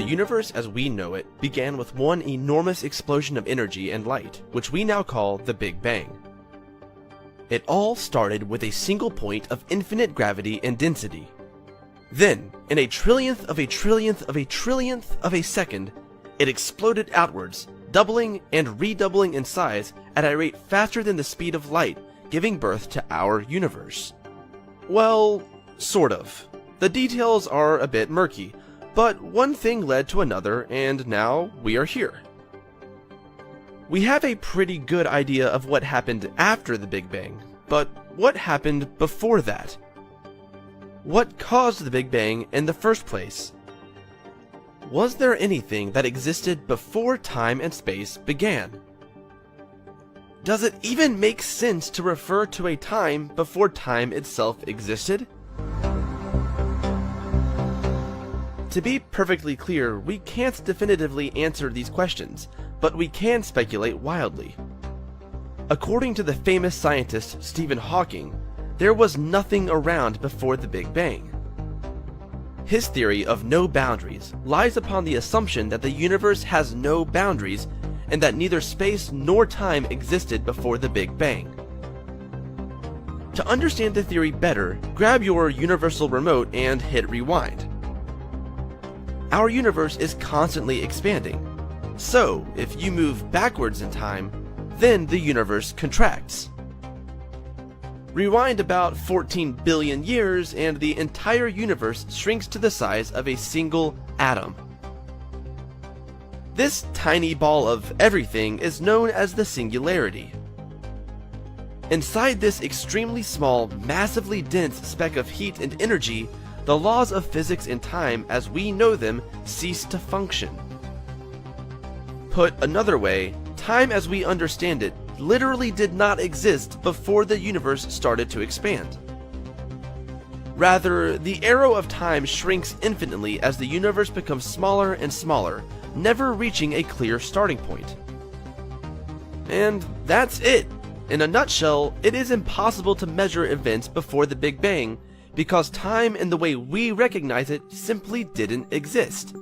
universe as we know it began with one enormous explosion of energy and light, which we now call the Big Bang. It all started with a single point of infinite gravity and density. Then, in a trillionth of a trillionth of a trillionth of a second, it exploded outwards, doubling and redoubling in size at a rate faster than the speed of light, giving birth to our universe. Well, sort of. The details are a bit murky, but one thing led to another, and now we are here. We have a pretty good idea of what happened after the Big Bang, but what happened before that? What caused the Big Bang in the first place? Was there anything that existed before time and space began? Does it even make sense to refer to a time before time itself existed? To be perfectly clear, we can't definitively answer these questions, but we can speculate wildly. According to the famous scientist Stephen Hawking, there was nothing around before the Big Bang. His theory of no boundaries lies upon the assumption that the universe has no boundaries and that neither space nor time existed before the Big Bang. To understand the theory better, grab your universal remote and hit rewind. Our universe is constantly expanding, so if you move backwards in time, then the universe contracts. Rewind about 14 billion years and the entire universe shrinks to the size of a single atom. This tiny ball of everything is known as the singularity. Inside this extremely small, massively dense speck of heat and energy, the laws of physics and time as we know them cease to function. Put another way, time as we understand it literally did not exist before the universe started to expand. Rather, the arrow of time shrinks infinitely as the universe becomes smaller and smaller, never reaching a clear starting point. And that's it. In a nutshell, it is impossible to measure events before the Big Bang because time in the way we recognize it simply didn't exist.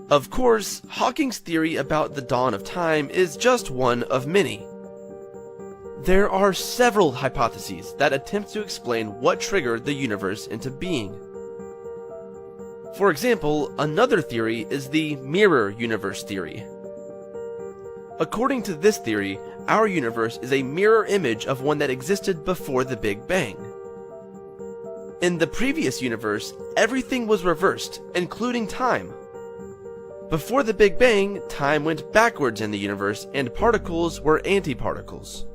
Of course, Hawking's theory about the dawn of time is just one of many. There are several hypotheses that attempt to explain what triggered the universe into being. For example, another theory is the mirror universe theory. According to this theory, our universe is a mirror image of one that existed before the Big Bang. In the previous universe, everything was reversed, including time. Before the Big Bang, time went backwards in the universe and particles were antiparticles.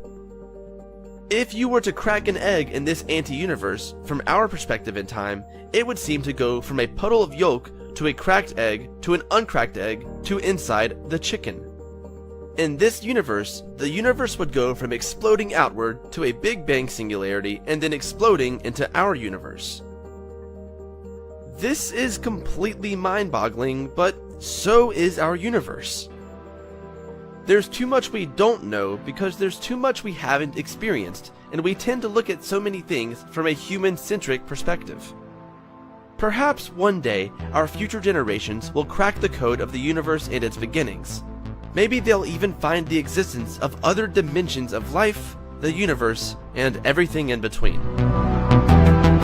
If you were to crack an egg in this anti-universe, from our perspective in time, it would seem to go from a puddle of yolk to a cracked egg to an uncracked egg to inside the chicken. In this universe, the universe would go from exploding outward to a Big Bang singularity and then exploding into our universe. This is completely mind-boggling, but so is our universe. There's too much we don't know because there's too much we haven't experienced, and we tend to look at so many things from a human-centric perspective. Perhaps one day, our future generations will crack the code of the universe and its beginnings. Maybe they'll even find the existence of other dimensions of life, the universe, and everything in between.